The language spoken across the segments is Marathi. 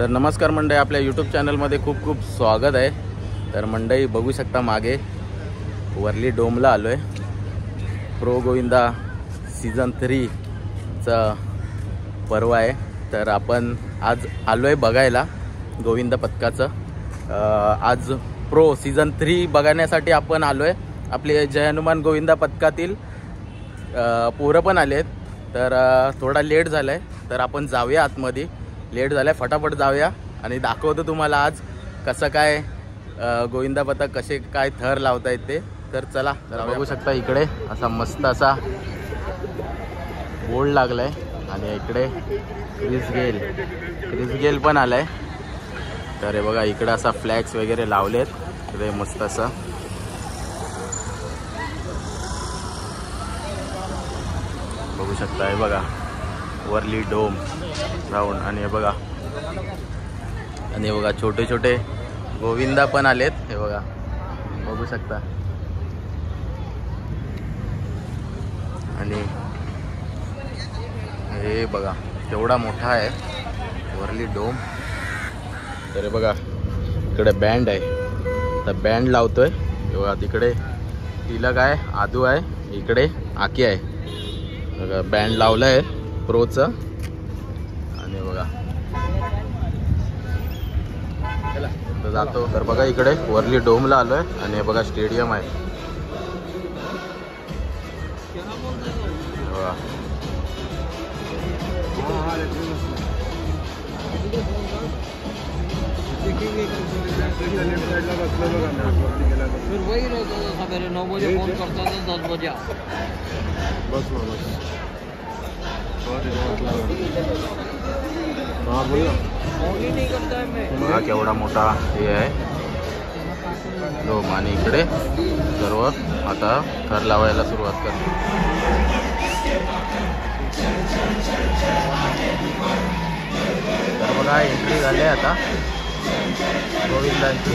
तर नमस्कार मंडळी, आपल्या यूट्यूब चॅनलमध्ये खूप खूप स्वागत आहे। तर मंडळी बघू शकता मागे वरली डोमला आलो आहे। प्रो गोविंदा सीझन 3 चा पर्व आहे। तर आपण आज आलो आहे बघायला गोविंदा पथकाचं। आज प्रो सीझन 3 बघण्यासाठी आपण आलो आहे। आपले जय हनुमान गोविंदा पथकातील पोरं पण आलेत। तर थोडा लेट झाला आहे, तर आपण जाऊया आतमध्ये। लेट झालाय, फटाफट जाऊया आणि दाखवतो तुम्हाला आज कसं काय गोविंदा पथक कसे काय थर लावतायत ते। तर चला बघू शकता इकडे असा मस्त असा बोर्ड लागलाय आणि इकडे क्रिस गेल पण आलाय। तर हे बघा इकडे असा फ्लॅग्स वगैरे लावलेत इकडे मस्त असं। बघू शकता हे बघा वरली डोम राऊंड आणि हे बघा छोटे छोटे गोविंदा पण आलेत। हे बघा बघू शकता आणि हे बघा केवढा मोठा आहे वरली डोम। तर हे बघा इकडे बँड आहे, तर बँड लावतोय। हे बघा तिकडे तिलक आहे, आदू आहे, इकडे आकी आहे। बघा बँड लावलाय प्रोचं आणि बघा जातो। तर बघा इकडे वरली डोमला आलोय आणि हे बघा स्टेडियम आहे। सवेरे 9 बजे फोन करता था, 10 बजे बस फोन ही नहीं करता है मैं। बघा केवढा मोठा हे आहे डोम आणि इकडे सर्व आता थर लावायला सुरुवात करते। तर बघा एंट्री झाली आता गोविंदांची।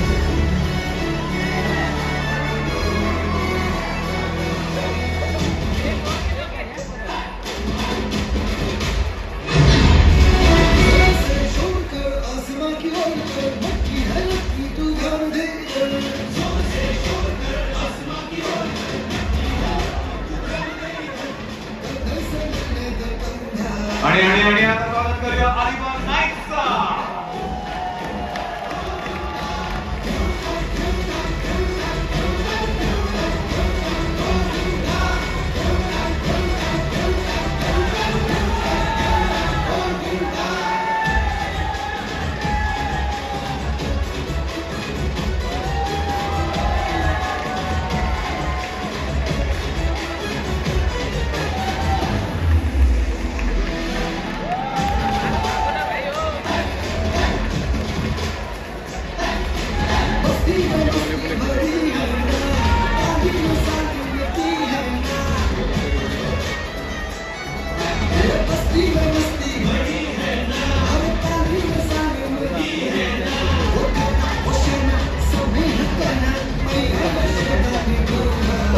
आणि आता स्वागत करूया अलिबाग नाईट्सचा।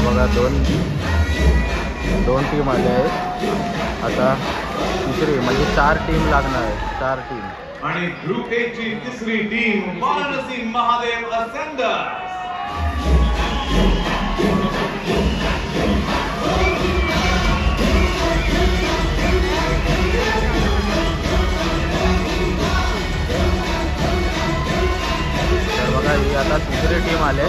बघा दोन टीम आले आहेत आता, तिसरी म्हणजे 4 टीम लागणार आहे, 4 टीम। आणि ग्रुप ए ची तिसरी टीम वाराणसी महादेव असेंडर्स। तर बघा ही आता तिसरी टीम आले।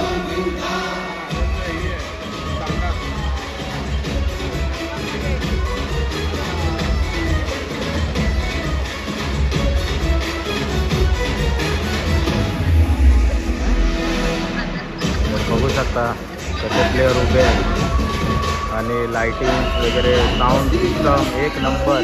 बघू शकता कसे प्लेयर उभे आहेत आणि लाइटिंग वगैरे साऊंड सिस्टम एक नंबर।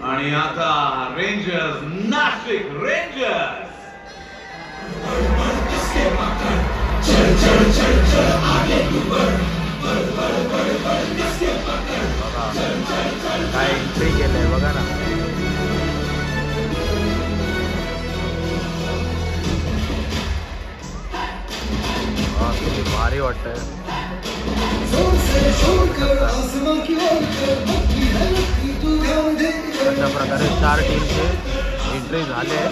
आणि आता रेंजर्स नाशिक रेंजर्स। काय एंट्री केलंय बघा ना। वाटतंय. अशा प्रकारे 4 टीमचे एंट्री झाले.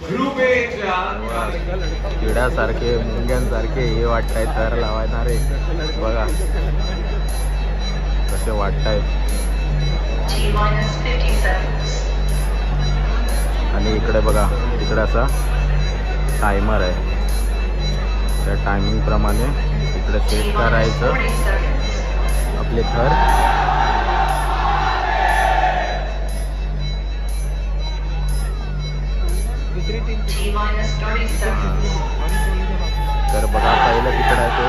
ग्रुप ए किड्यासारखे मुंग्यांसारखे हे वाटतायत थर लावणारे. बघा कसे वाटतायत. आणि इकडे बघा, इकडे असा टायमर आहे. त्या टायमिंग प्रमाणे इकडे सेट करायचं आपले थर. तर बघा पहिलं तिकडे आहे ते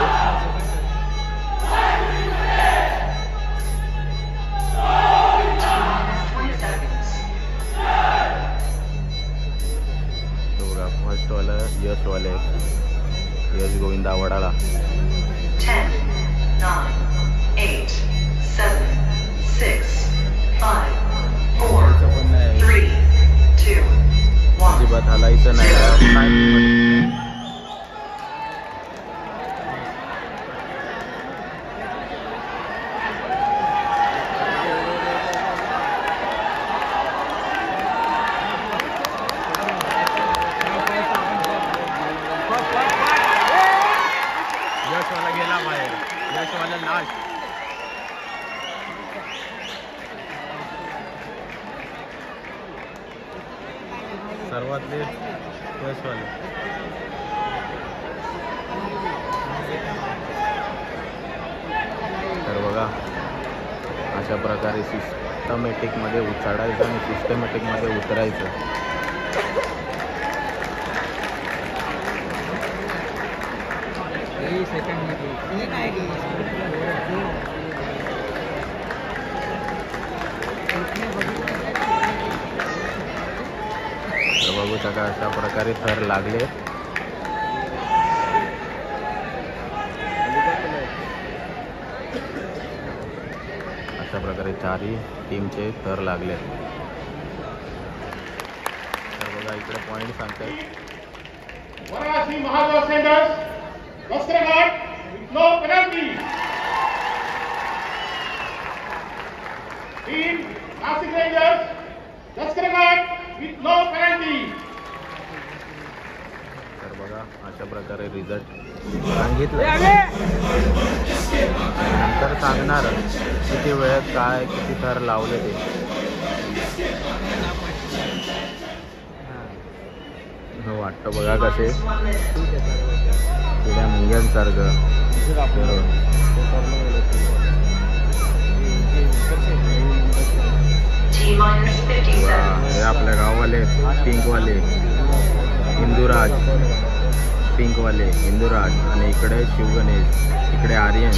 फर्स्टवालं यशवाले यश गोविंदा वडाला. 10, 9, 8, 7, 6, 5, 4, 3, 2, 1. अजिबात हलायचं नाही. यशवाला गेला बाहेर. यशवाला लास्ट. सर्वातले यशवाले. तर बघा अशा प्रकारे सिस्टमॅटिकमध्ये चढायचं आणि सिस्टमॅटिकमध्ये उतरायचं. तर बघू शका अशा प्रकारे थर लागले. अशा प्रकारे 4ही टीमचे थर लागले. तर बघा इकडे पॉईंट सांगतायत. Varanasi Mahadev Ascenders, Vastraghat, no penalty. Team Nasik Rangers, Vastraghat with no penalty. तर बघा अशा प्रकारे रिझल्ट सांगितलं. नंतर सांगणार किती वेळात काय किती थर लावले ते. वाटतं बघा कसे किड्या मुंग्यांसारखं. हे आपल्या गाववाले पिंकवाले हिंदूराज. पिंकवाले हिंदूराज. आणि इकडे शिवगणेश. इकडे Aryan.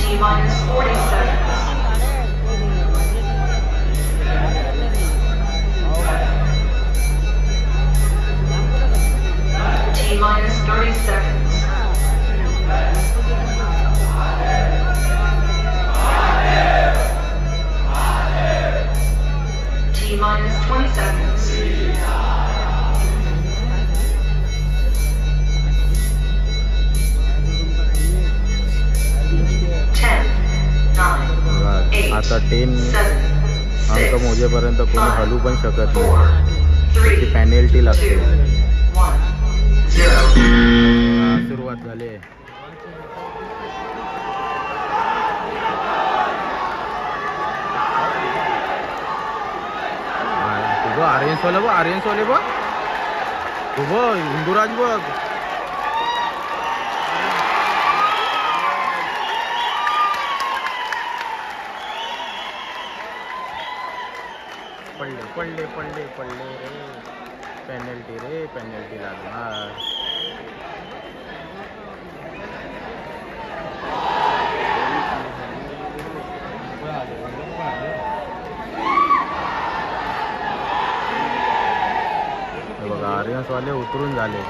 Minus 30 seconds. T minus 20 seconds. 10, 9, 8, आता 10 7, अंक मोजेपर्यंत कोणी हलू पण शकत 4, नाही. त्याची 3, पेनल्टी लागते. 2, 1, 0. सुरुवात झाली. तुझं आर्यन्सवाले बघ. आर्यन्सवाले बघ. तू बघ हिंदूराज बघ. पडले पडले पडले पडले रे. पेनल्टी रे. पेनल्टी लागणार. वॉरियर्सवाले उतरून झाले.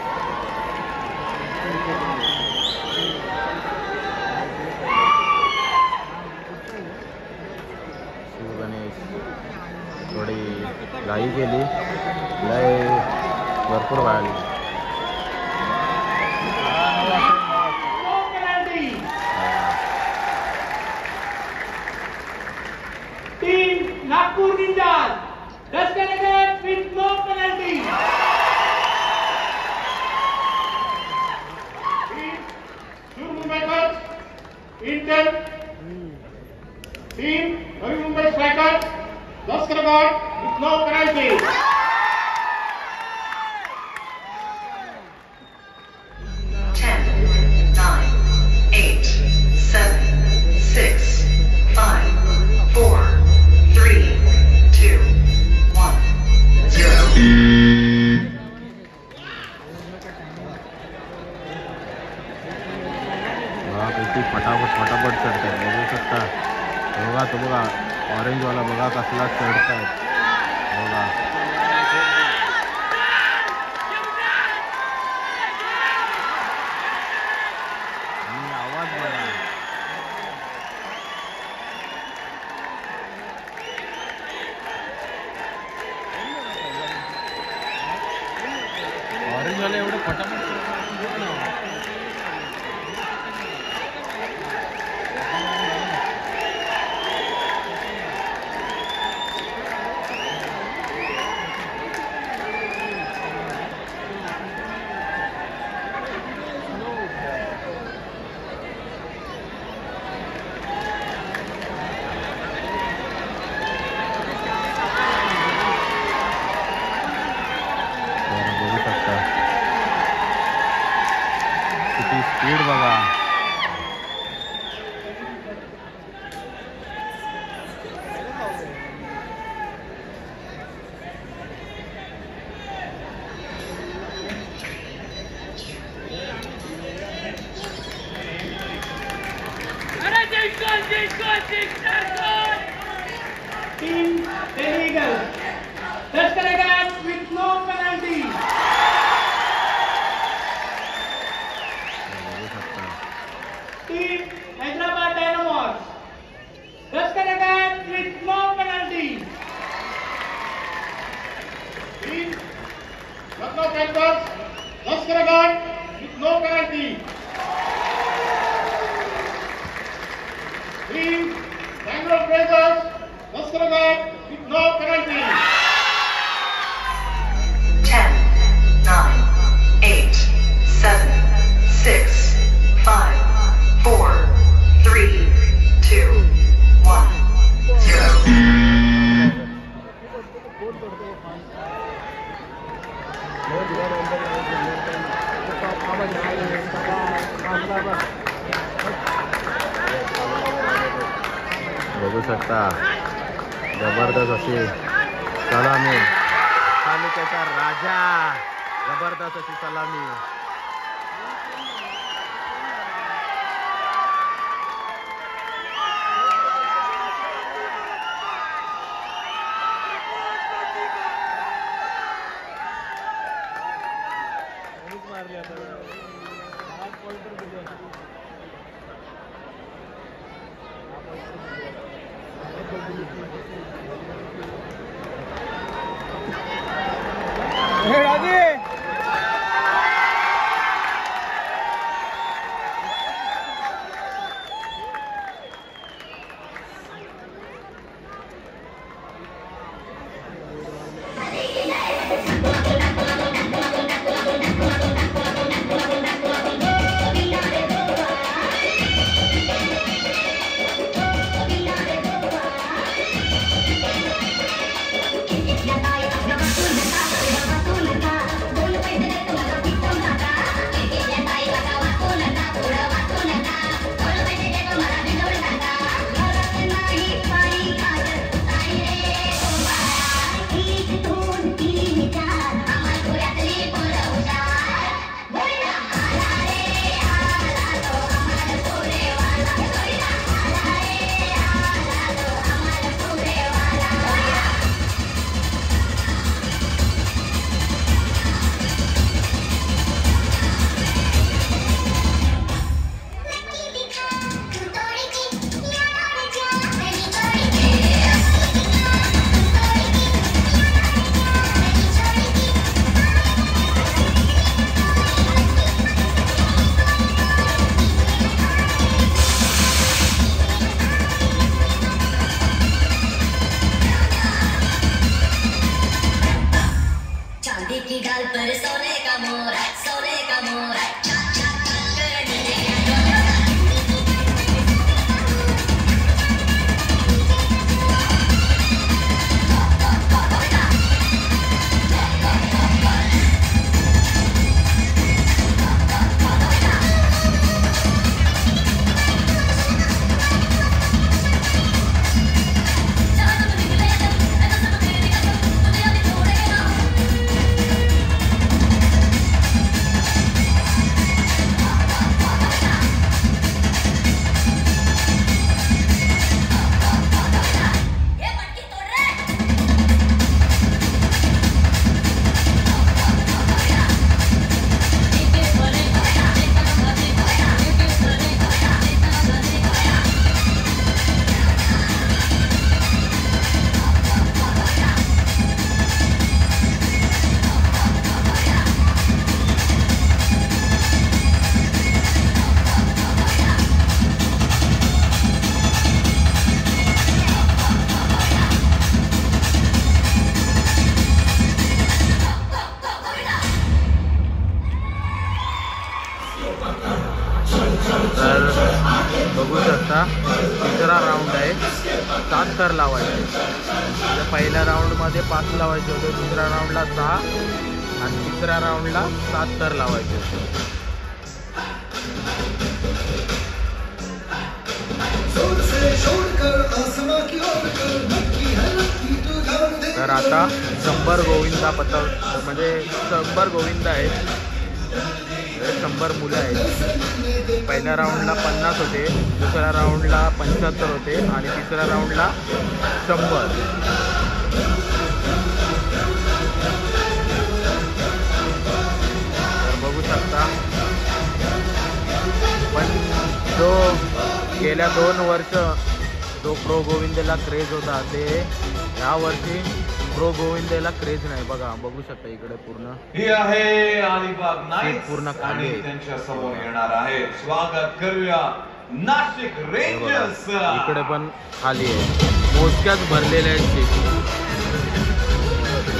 शिवगणेश थोडी घाई केली, लय भरपूर वाळली. Team Nagpur Ninjas, disconnected with no penalty. Team Sur Mumbaikars, Intel. Team Navi Mumbai Strikers, disconnected with no penalty. फटाफट चढतात बघू शकता. बघा तो बघा ऑरेंजवाला बघा कसला चढतायत बघा. आणि आवाज बघा. ऑरेंजवाला एवढं फटाफट स्पीड बघा. Team Delhi Eagles, disconnected with no penalty. Team Hyderabad Dynamos, disconnected with no penalty. Team Lucknow Panthers, disconnected with no penalty. Team Bangalore Blazers, disconnected with no penalty. 10, 9, 8, 7, 6, 5, 4, 3, 2, 1, 0. बघू शकता जबरदस्त अशी सलामी. तालुक्याचा राजा, जबरदस्त अशी सलामी. तर बघू शकता तिसरा राऊंड आहे, 7 थर लावायचे. म्हणजे पहिल्या राऊंडमध्ये 5 लावायचे होते, दुसऱ्या राऊंडला 6 आणि तिसऱ्या राऊंडला 7 थर लावायचे होते. तर आता शंभर गोविंदा पथक म्हणजे 100 गोविंद आहेत, 100 मुलं आहेत. पहिल्या राऊंडला 50 होते, दुसऱ्या राऊंडला 75 होते आणि तिसऱ्या राऊंडला 100. तर बघू शकता. पण जो गेल्या 2 वर्ष जो प्रो गोविंदेला क्रेज होता ते ह्या वर्षी प्रो गोविंदेला क्रेज नाही. बघा, बघू शकता इकडे पूर्ण ही आहे अलिबाग नाईट्स पूर्ण खाली आणि त्यांच्या समोर येणार आहे. स्वागत करूया नाशिक रेंजर्स. इकडे पण खाली आहे, मोजक्याच भरलेल्या आहेत सीट.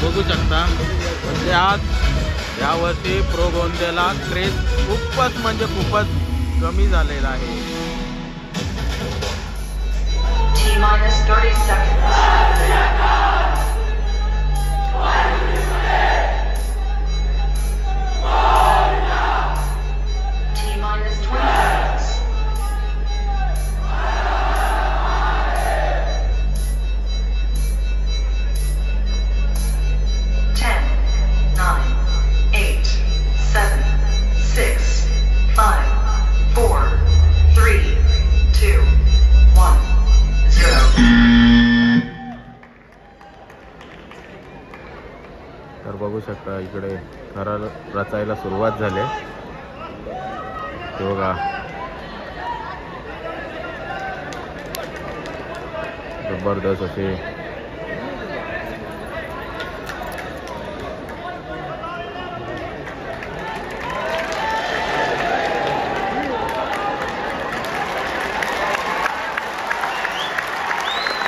बघू शकता. म्हणजे आज या वर्षी प्रो गोविंदेला क्रेज खूपच म्हणजे खूपच कमी झालेला आहे. T-minus 30 seconds. T-minus 20 seconds. 10, 9, 8, 7, 6, 5, 4, 3, 2, 1. तर बघू शकता इकडे थर रचायला सुरुवात झाली. ते बघा, जबरदस्त असे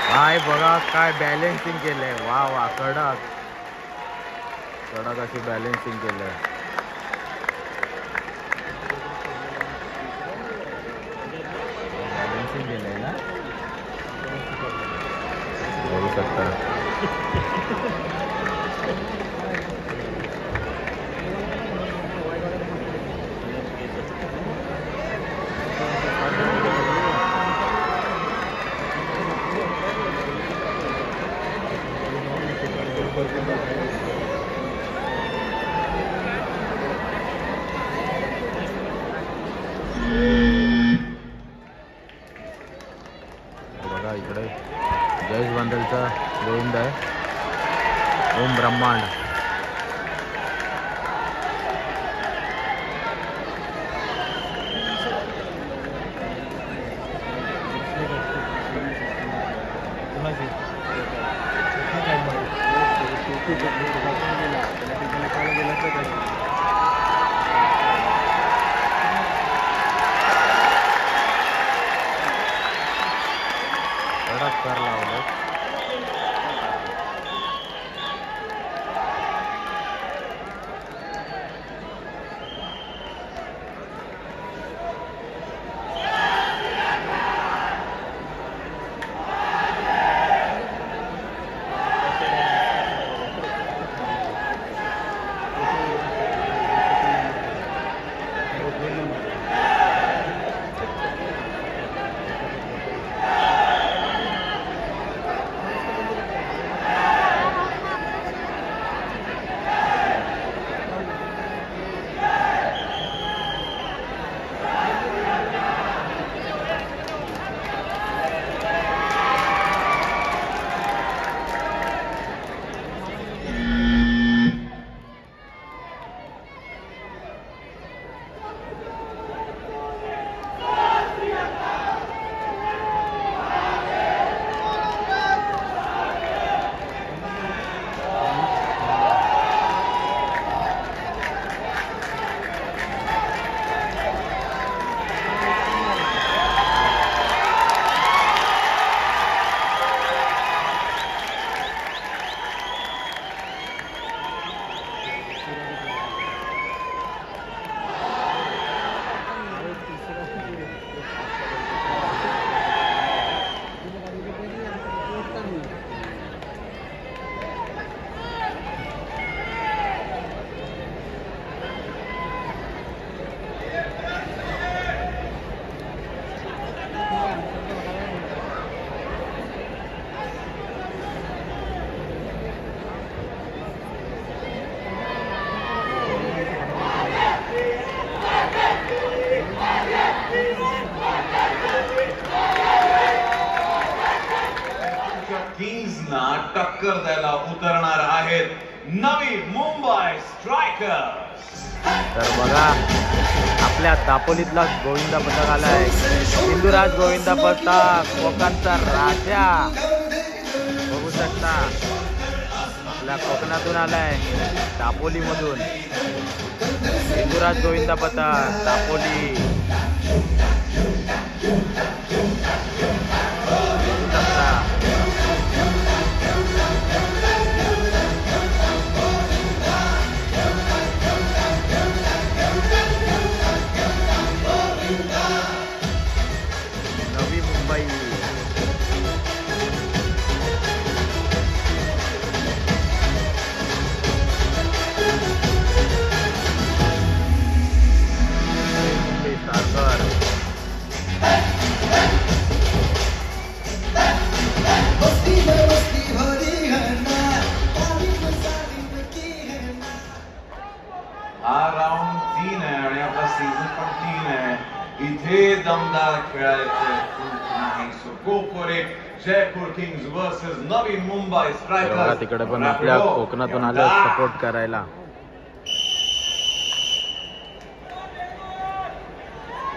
काय बघा, काय बॅलेन्सिंग केलंय. वा वा, कडक कडक अशी बॅलेन्सिंग केलंय. बॅलेन्सिंग केलंय ना, बघू शकता. बघा इकडे जयेश बांदलचा गोविंद आहे, ओम ब्रह्मांड. कडक कर लावलं. टक्कर द्यायला उतरणार आहेत नवी मुंबई स्ट्रायकर्स. तर बघा आपल्या दापोलीतला गोविंदा पथक आलाय. सिंधुराज गोविंदा पथक कोकणचा राजा बघू शकता. आपल्या कोकणातून आलाय दापोलीमधून. सिंधुराज गोविंदा पथक दापोली. नवी मुंबई. मुंबई सागर. हा राऊंड 3 आहे आणि आपला सीझन पण 3 आहे. इथे दमदार खेळायचं नाही. So go for it. Jaipur Kings versus Navi Mumbai बघा स्ट्रायकर्स. तिकडे पण आपल्या कोकणातून आले सपोर्ट करायला.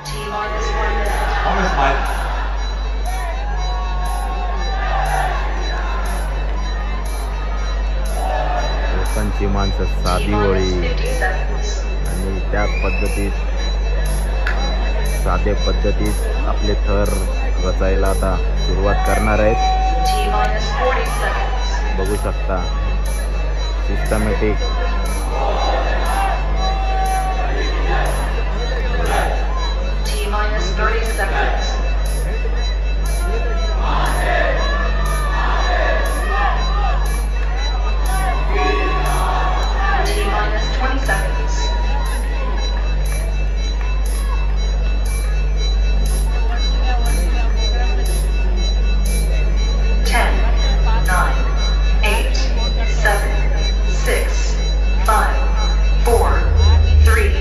T-minus 1 minute. Thomas Mike. कोकणची माणसं साधी होळी T-minus 50 seconds. आणि त्याच पद्धतीत साधे पद्धतीत आपले थर रचायला आता सुरुवात करणार आहेत. T-minus 40 seconds. बघू शकता systematic. T-minus 30 seconds. T-minus 20 seconds. Ten, nine, eight, seven, six, five, four, three,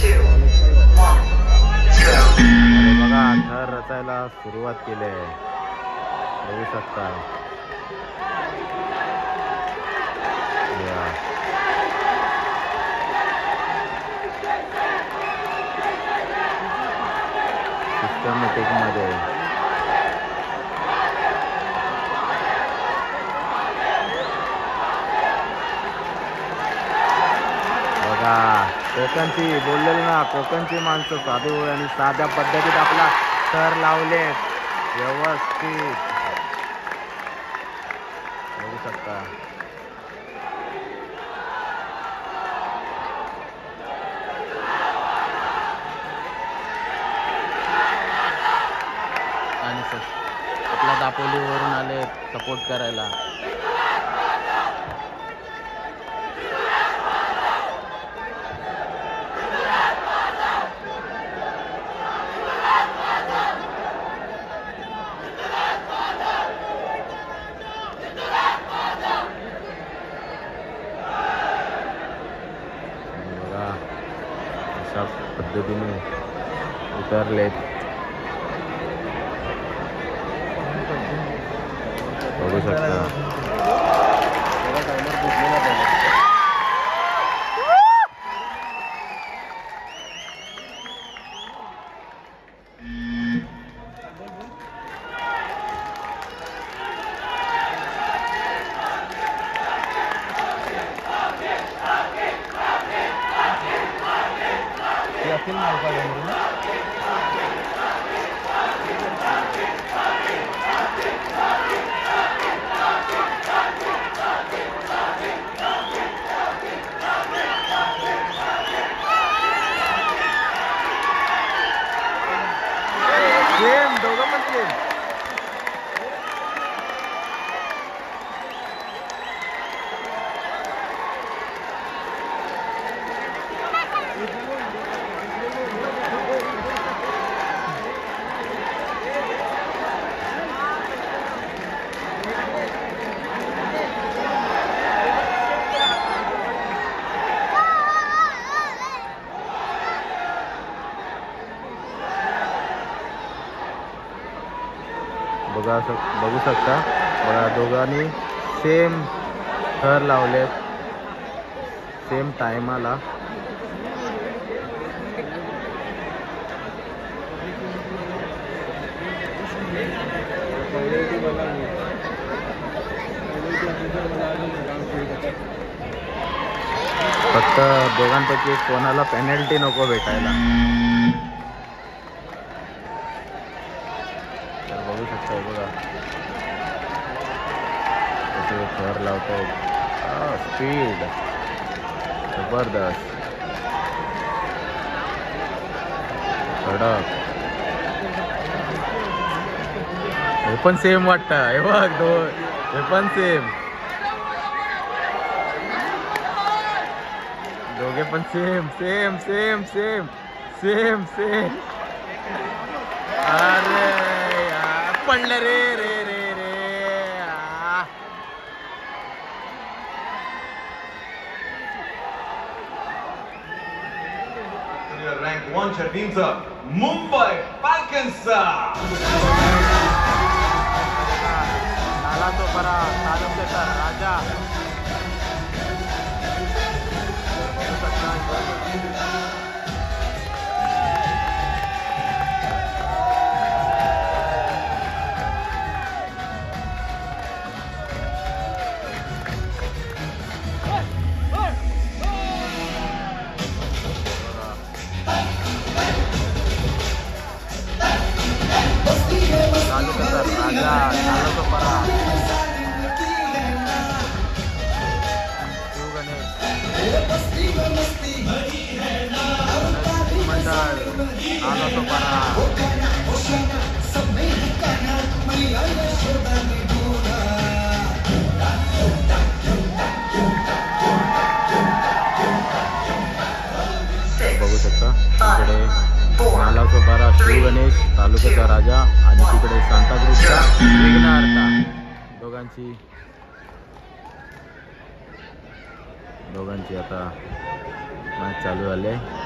two, one. आणि बघा थर रचायला सुरुवात केली आहे. बघू शकता. या. सिस्टमॅटिक मध्ये बघा कोकणची बोललेलं ना. कोकणची माणसं साधी होय आणि साध्या पद्धतीत आपला थर लावले व्यवस्थित. बघू शकता. आणि आपल्या दापोलीवरून आले सपोर्ट करायला. बघा अशा पद्धतीने उतरलेत. बघू शकता. दोघं पण सेम. बघू शकता. बघा दोघांनी सेम थर लावलेत सेम टायमाला. फक्त दोघांपैकी कोणाला पेनल्टी नको भेटायला. तर बघू शकता बघा कसे थर लावतात. स्पीड जबरदस्त कडक. हे पण सेम वाटतं हे बघ हे पण सेम दोघे पण same same same same same same. अरे यार पडलं रे रे रे रे. रँक 1च्या टीमचा मुंबई फाल्कन्सचा आला तो बरा तालुक्याचा राजा. बघू शकता इकडे नालासो बारा श्री गणेश तालुक्याचा राजा आणि तिकडे सांताक्रूजचा विघ्नहर्ता. दोघांची आता मॅच चालू झाली आहे.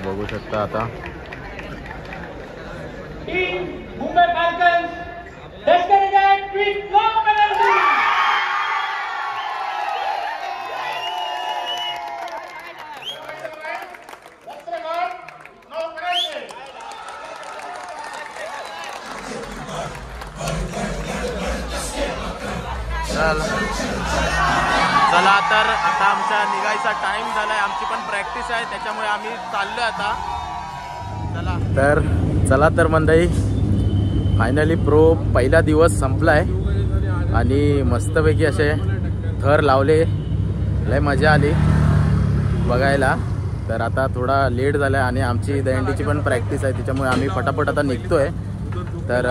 बघू शकता आता टीम मुंबई फाल्कन्स लष्करी गँग विथ नो पेनल्टी. चला तर आता आमच्या निघायचा टाइम झालाय. आमची पण प्रॅक्टिस आहे त्याच्यामुळे आम्ही चाललोय आता. चला तर मंडळी फायनली प्रो पहिला दिवस संपलाय आणि मस्तपैकी असे थर लावले. लय मजा आली बघायला. तर आता थोडा लेट झाला आणि आमची दहीहंडीची पण प्रॅक्टिस आहे त्याच्यामुळे आम्ही फटाफट आता निघतोय. तर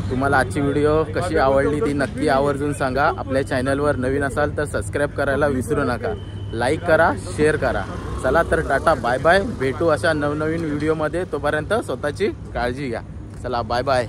तुम्हाला आजची व्हिडिओ कशी आवडली ती नक्की आवर्जून सांगा. आपल्या चॅनलवर नवीन असाल तर सबस्क्राईब करायला विसरू नका. लाईक करा, शेअर करा. चला तर टाटा बाय बाय. भेटू अशा नवनवीन व्हिडिओमध्ये. तोपर्यंत स्वतःची काळजी घ्या. चला बाय बाय.